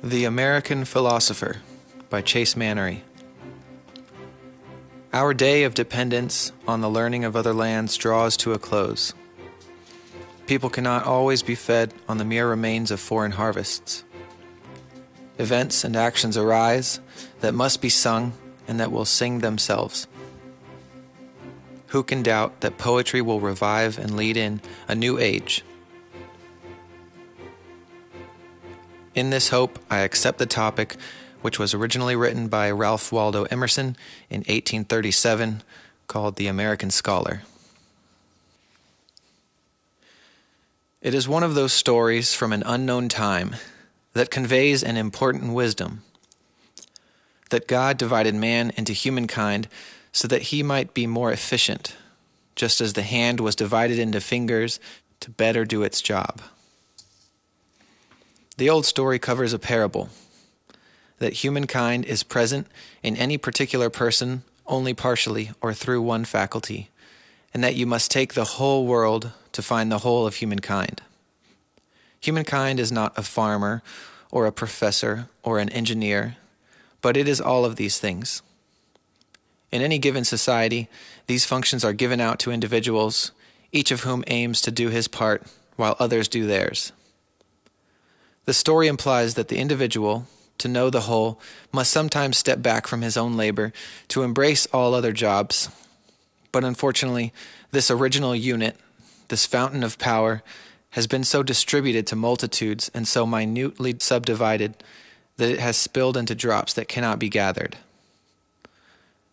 The American Philosopher by Chase Mannery. Our day of dependence on the learning of other lands draws to a close. People cannot always be fed on the mere remains of foreign harvests. Events and actions arise that must be sung and that will sing themselves. Who can doubt that poetry will revive and lead in a new age? In this hope, I accept the topic, which was originally written by Ralph Waldo Emerson in 1837, called The American Scholar. It is one of those stories from an unknown time that conveys an important wisdom, that God divided man into humankind so that he might be more efficient, just as the hand was divided into fingers to better do its job. The old story covers a parable, that humankind is present in any particular person only partially or through one faculty, and that you must take the whole world to find the whole of humankind. Humankind is not a farmer or a professor or an engineer, but it is all of these things. In any given society, these functions are given out to individuals, each of whom aims to do his part while others do theirs. The story implies that the individual, to know the whole, must sometimes step back from his own labor to embrace all other jobs. But unfortunately, this original unit, this fountain of power, has been so distributed to multitudes and so minutely subdivided that it has spilled into drops that cannot be gathered.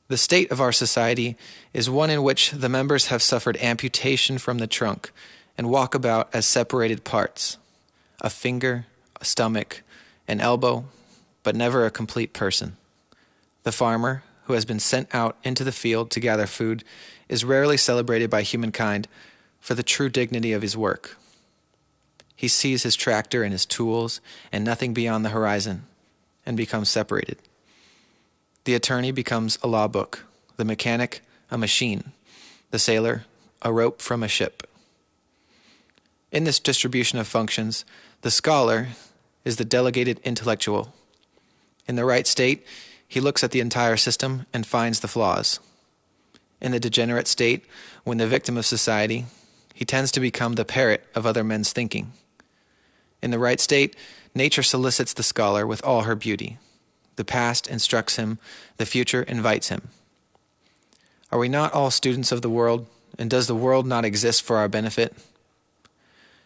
The state of our society is one in which the members have suffered amputation from the trunk and walk about as separated parts, a finger, a stomach, an elbow, but never a complete person. The farmer, who has been sent out into the field to gather food, is rarely celebrated by humankind for the true dignity of his work. He sees his tractor and his tools and nothing beyond the horizon, and becomes separated. The attorney becomes a law book, the mechanic a machine, the sailor a rope from a ship. In this distribution of functions, the scholar is the delegated intellectual. In the right state, he looks at the entire system and finds the flaws. In the degenerate state, when the victim of society, he tends to become the parrot of other men's thinking. In the right state, nature solicits the scholar with all her beauty. The past instructs him, the future invites him. Are we not all students of the world, and does the world not exist for our benefit?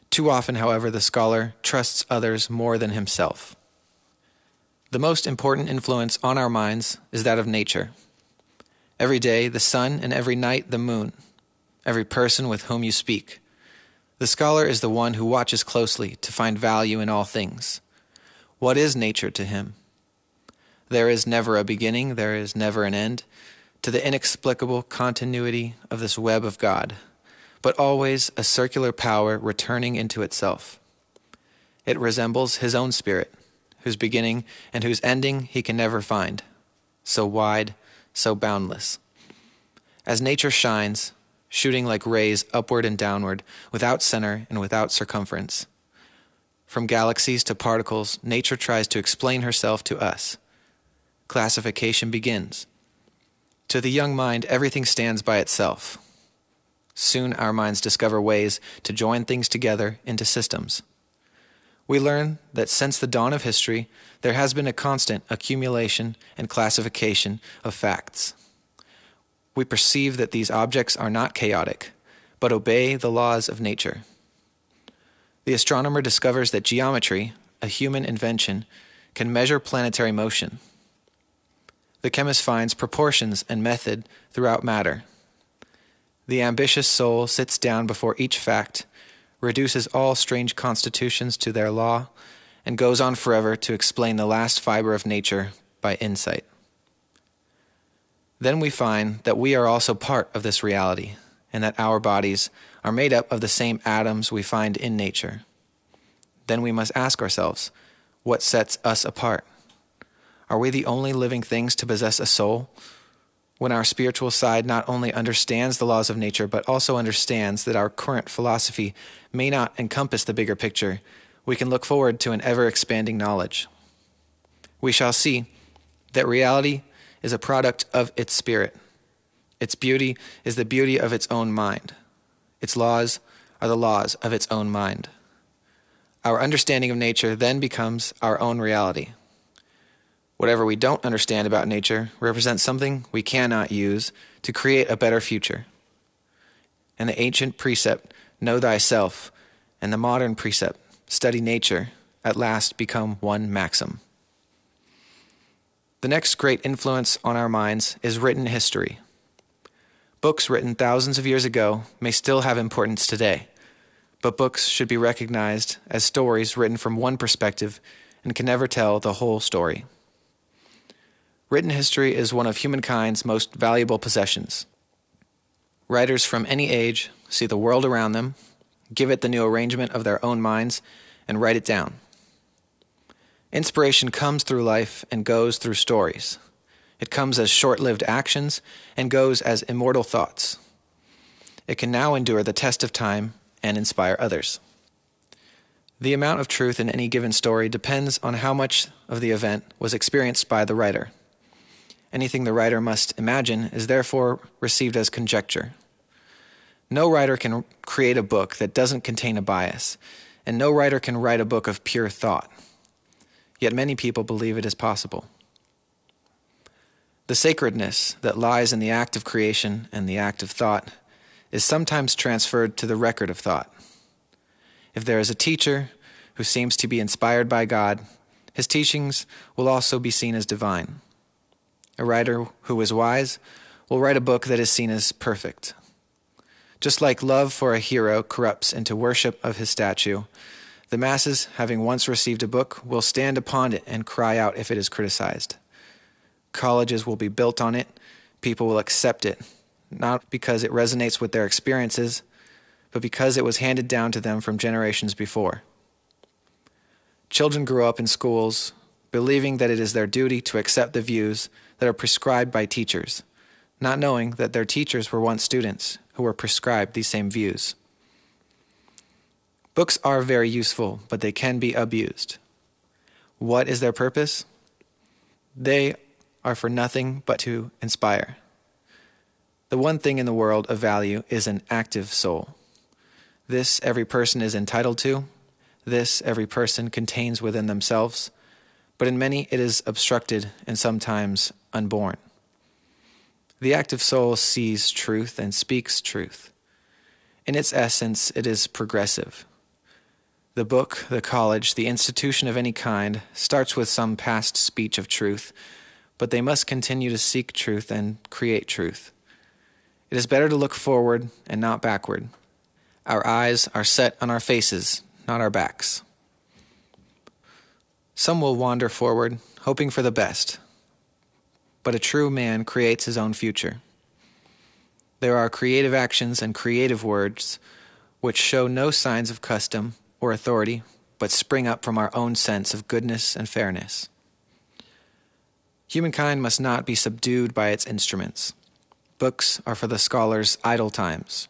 Too often, however, the scholar trusts others more than himself. The most important influence on our minds is that of nature. Every day, the sun, and every night, the moon. Every person with whom you speak. The scholar is the one who watches closely to find value in all things. What is nature to him? There is never a beginning, there is never an end, to the inexplicable continuity of this web of God, but always a circular power returning into itself. It resembles his own spirit, whose beginning and whose ending he can never find, so wide, so boundless. As nature shines, shooting like rays upward and downward, without center and without circumference. From galaxies to particles, nature tries to explain herself to us. Classification begins. To the young mind, everything stands by itself. Soon our minds discover ways to join things together into systems. We learn that since the dawn of history, there has been a constant accumulation and classification of facts. We perceive that these objects are not chaotic, but obey the laws of nature. The astronomer discovers that geometry, a human invention, can measure planetary motion. The chemist finds proportions and method throughout matter. The ambitious soul sits down before each fact, reduces all strange constitutions to their law, and goes on forever to explain the last fiber of nature by insight. Then we find that we are also part of this reality, and that our bodies are made up of the same atoms we find in nature. Then we must ask ourselves, what sets us apart? Are we the only living things to possess a soul? When our spiritual side not only understands the laws of nature, but also understands that our current philosophy may not encompass the bigger picture, we can look forward to an ever-expanding knowledge. we shall see that reality is a product of its spirit. Its beauty is the beauty of its own mind. Its laws are the laws of its own mind. Our understanding of nature then becomes our own reality. Whatever we don't understand about nature represents something we cannot use to create a better future. And the ancient precept, know thyself, and the modern precept, study nature, at last become one maxim. The next great influence on our minds is written history. Books written thousands of years ago may still have importance today, but books should be recognized as stories written from one perspective and can never tell the whole story. Written history is one of humankind's most valuable possessions. Writers from any age see the world around them, give it the new arrangement of their own minds, and write it down. Inspiration comes through life and goes through stories. It comes as short-lived actions and goes as immortal thoughts. It can now endure the test of time and inspire others. The amount of truth in any given story depends on how much of the event was experienced by the writer. Anything the writer must imagine is therefore received as conjecture. No writer can create a book that doesn't contain a bias, and no writer can write a book of pure thought. Yet many people believe it is possible. The sacredness that lies in the act of creation and the act of thought is sometimes transferred to the record of thought. If there is a teacher who seems to be inspired by God, his teachings will also be seen as divine. A writer who is wise will write a book that is seen as perfect. Just like love for a hero corrupts into worship of his statue, the masses, having once received a book, will stand upon it and cry out if it is criticized. Colleges will be built on it. People will accept it, not because it resonates with their experiences, but because it was handed down to them from generations before. Children grow up in schools believing that it is their duty to accept the views that are prescribed by teachers, not knowing that their teachers were once students who were prescribed these same views. Books are very useful, but they can be abused. What is their purpose? They are for nothing but to inspire. The one thing in the world of value is an active soul. This every person is entitled to. This every person contains within themselves, but in many it is obstructed and sometimes unborn. The active soul sees truth and speaks truth. In its essence, it is progressive. The book, the college, the institution of any kind starts with some past speech of truth, but they must continue to seek truth and create truth. It is better to look forward and not backward. Our eyes are set on our faces, not our backs. Some will wander forward, hoping for the best, but a true man creates his own future. There are creative actions and creative words which show no signs of custom or authority, but spring up from our own sense of goodness and fairness. Humankind must not be subdued by its instruments. Books are for the scholar's idle times.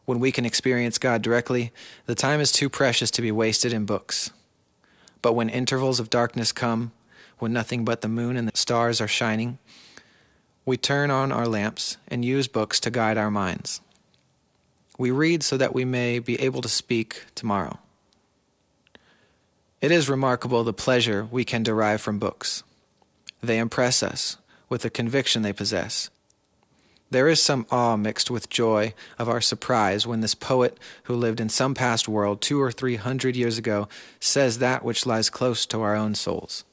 When we can experience God directly, the time is too precious to be wasted in books. But when intervals of darkness come, when nothing but the moon and the stars are shining, we turn on our lamps and use books to guide our minds. We read so that we may be able to speak tomorrow. It is remarkable the pleasure we can derive from books. They impress us with the conviction they possess. There is some awe mixed with joy of our surprise when this poet who lived in some past world 200 or 300 years ago says that which lies close to our own souls.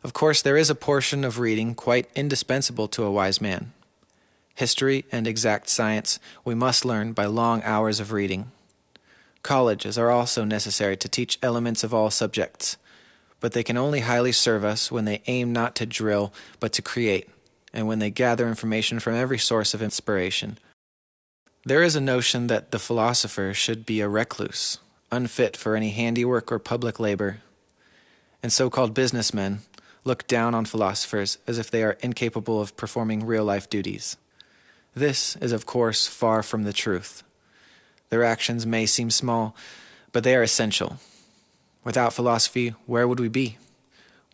Of course, there is a portion of reading quite indispensable to a wise man. History and exact science we must learn by long hours of reading. Colleges are also necessary to teach elements of all subjects, but they can only highly serve us when they aim not to drill but to create, and when they gather information from every source of inspiration. There is a notion that the philosopher should be a recluse, unfit for any handiwork or public labor, and so-called businessmen look down on philosophers as if they are incapable of performing real-life duties. This is, of course, far from the truth. Their actions may seem small, but they are essential. Without philosophy, where would we be?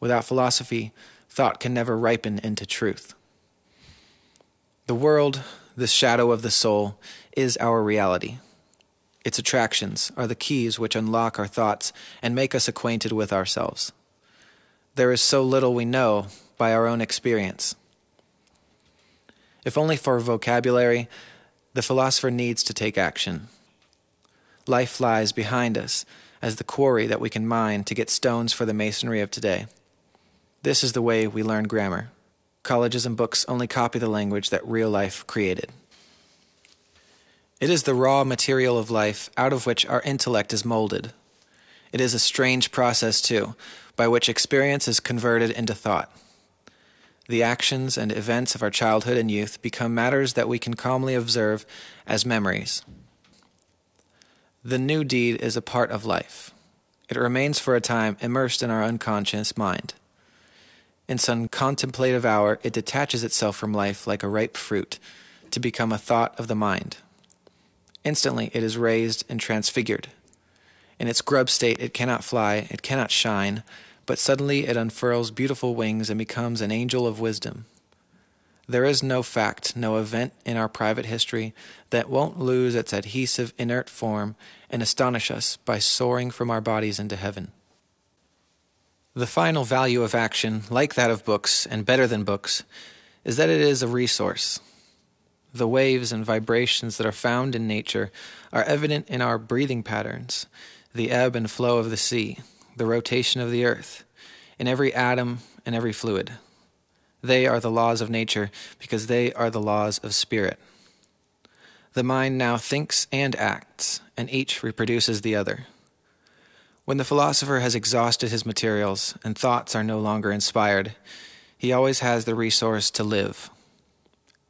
Without philosophy, thought can never ripen into truth. The world, the shadow of the soul, is our reality. Its attractions are the keys which unlock our thoughts and make us acquainted with ourselves. There is so little we know by our own experience. If only for vocabulary, the philosopher needs to take action. Life lies behind us as the quarry that we can mine to get stones for the masonry of today. This is the way we learn grammar. Colleges and books only copy the language that real life created. It is the raw material of life out of which our intellect is molded. It is a strange process, too, by which experience is converted into thought. The actions and events of our childhood and youth become matters that we can calmly observe as memories. The new deed is a part of life. It remains for a time immersed in our unconscious mind. In some contemplative hour, it detaches itself from life like a ripe fruit, to become a thought of the mind. Instantly, it is raised and transfigured. In its grub state, it cannot fly, it cannot shine, but suddenly it unfurls beautiful wings and becomes an angel of wisdom. There is no fact, no event in our private history that won't lose its adhesive, inert form and astonish us by soaring from our bodies into heaven. The final value of action, like that of books, and better than books, is that it is a resource. The waves and vibrations that are found in nature are evident in our breathing patterns, the ebb and flow of the sea, the rotation of the earth, in every atom and every fluid. They are the laws of nature because they are the laws of spirit. The mind now thinks and acts, and each reproduces the other. When the philosopher has exhausted his materials and thoughts are no longer inspired, he always has the resource to live.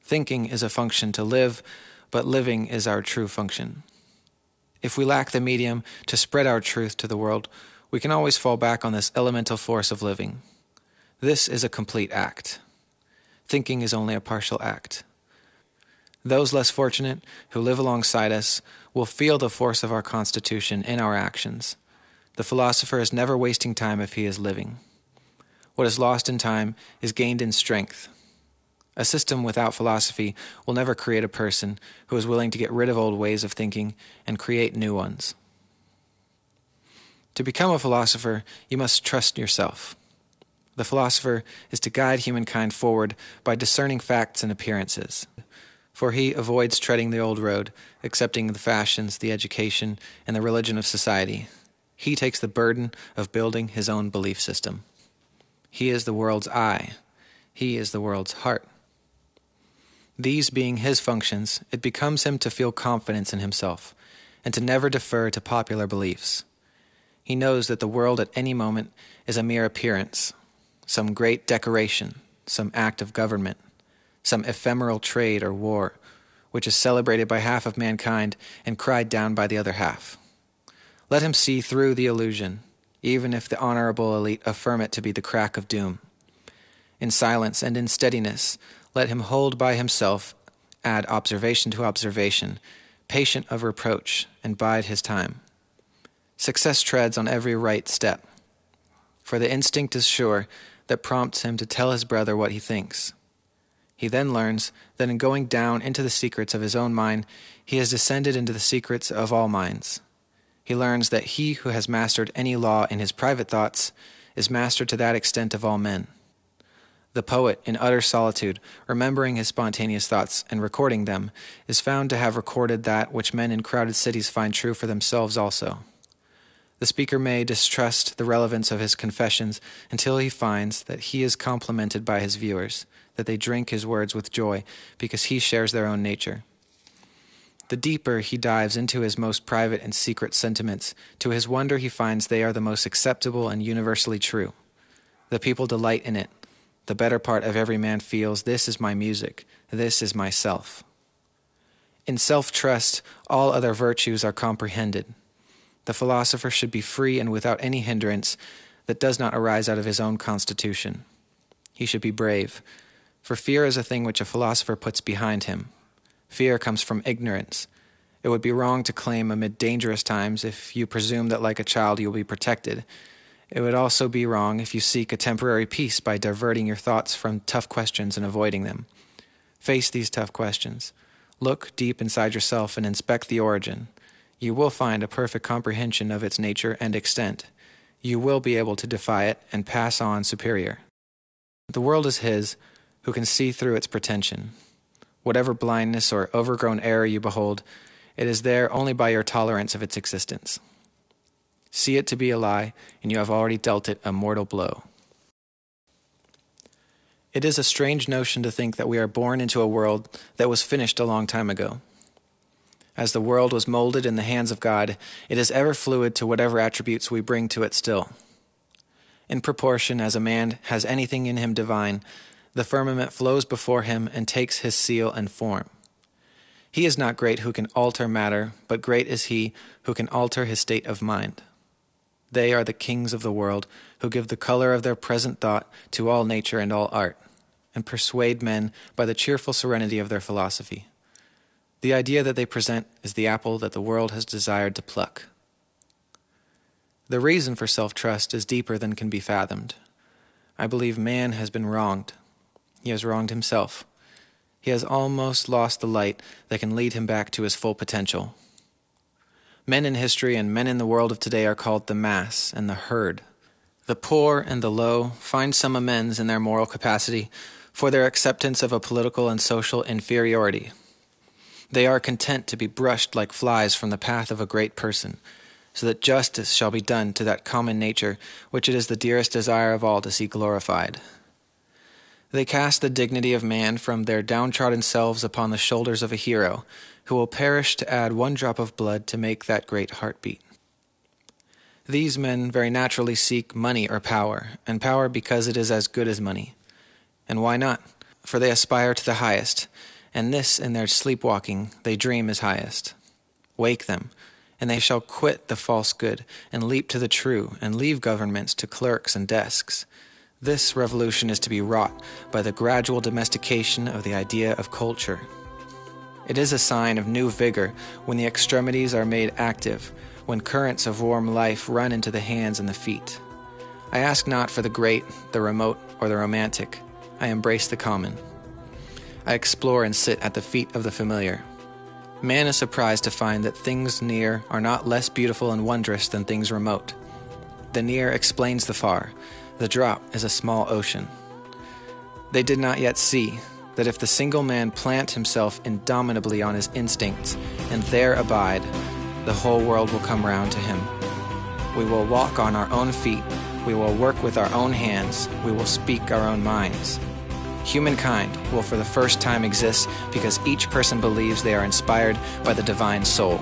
Thinking is a function to live, but living is our true function. If we lack the medium to spread our truth to the world, we can always fall back on this elemental force of living. This is a complete act. Thinking is only a partial act. Those less fortunate who live alongside us will feel the force of our constitution in our actions. The philosopher is never wasting time if he is living. What is lost in time is gained in strength. A system without philosophy will never create a person who is willing to get rid of old ways of thinking and create new ones. To become a philosopher, you must trust yourself. The philosopher is to guide humankind forward by discerning facts and appearances. For he avoids treading the old road, accepting the fashions, the education, and the religion of society. He takes the burden of building his own belief system. He is the world's eye. He is the world's heart. These being his functions, it becomes him to feel confidence in himself, and to never defer to popular beliefs. He knows that the world at any moment is a mere appearance, some great decoration, some act of government, some ephemeral trade or war, which is celebrated by half of mankind and cried down by the other half. Let him see through the illusion, even if the honorable elite affirm it to be the crack of doom. In silence and in steadiness, let him hold by himself, add observation to observation, patient of reproach, and bide his time. Success treads on every right step, for the instinct is sure that prompts him to tell his brother what he thinks. He then learns that in going down into the secrets of his own mind, he has descended into the secrets of all minds. He learns that he who has mastered any law in his private thoughts is master to that extent of all men. The poet, in utter solitude, remembering his spontaneous thoughts and recording them, is found to have recorded that which men in crowded cities find true for themselves also. The speaker may distrust the relevance of his confessions until he finds that he is complimented by his viewers, that they drink his words with joy because he shares their own nature. The deeper he dives into his most private and secret sentiments, to his wonder he finds they are the most acceptable and universally true. The people delight in it. The better part of every man feels, this is my music, this is myself. In self-trust, all other virtues are comprehended. The philosopher should be free and without any hindrance that does not arise out of his own constitution. He should be brave, for fear is a thing which a philosopher puts behind him. Fear comes from ignorance. It would be wrong to claim amid dangerous times if you presume that like a child you will be protected. It would also be wrong if you seek a temporary peace by diverting your thoughts from tough questions and avoiding them. Face these tough questions. Look deep inside yourself and inspect the origin. You will find a perfect comprehension of its nature and extent. You will be able to defy it and pass on superior. The world is His, who can see through its pretension. Whatever blindness or overgrown error you behold, it is there only by your tolerance of its existence. See it to be a lie, and you have already dealt it a mortal blow. It is a strange notion to think that we are born into a world that was finished a long time ago. As the world was molded in the hands of God, it is ever fluid to whatever attributes we bring to it still. In proportion as a man has anything in him divine, the firmament flows before him and takes his seal and form. He is not great who can alter matter, but great is he who can alter his state of mind. They are the kings of the world, who give the color of their present thought to all nature and all art, and persuade men by the cheerful serenity of their philosophy. The idea that they present is the apple that the world has desired to pluck. The reason for self-trust is deeper than can be fathomed. I believe man has been wronged. He has wronged himself. He has almost lost the light that can lead him back to his full potential. Men in history and men in the world of today are called the mass and the herd. The poor and the low find some amends in their moral capacity for their acceptance of a political and social inferiority. They are content to be brushed like flies from the path of a great person, so that justice shall be done to that common nature which it is the dearest desire of all to see glorified. They cast the dignity of man from their downtrodden selves upon the shoulders of a hero, who will perish to add one drop of blood to make that great heart beat. These men very naturally seek money or power, and power because it is as good as money. And why not? For they aspire to the highest, and this in their sleepwalking they dream is highest. Wake them, and they shall quit the false good, and leap to the true, and leave governments to clerks and desks. This revolution is to be wrought by the gradual domestication of the idea of culture. It is a sign of new vigor when the extremities are made active, when currents of warm life run into the hands and the feet. I ask not for the great, the remote, or the romantic. I embrace the common. I explore and sit at the feet of the familiar. Man is surprised to find that things near are not less beautiful and wondrous than things remote. The near explains the far. The drop is a small ocean. They did not yet see that if the single man plant himself indomitably on his instincts and there abide, the whole world will come round to him. We will walk on our own feet. We will work with our own hands. We will speak our own minds. Humankind will for the first time exist because each person believes they are inspired by the divine soul.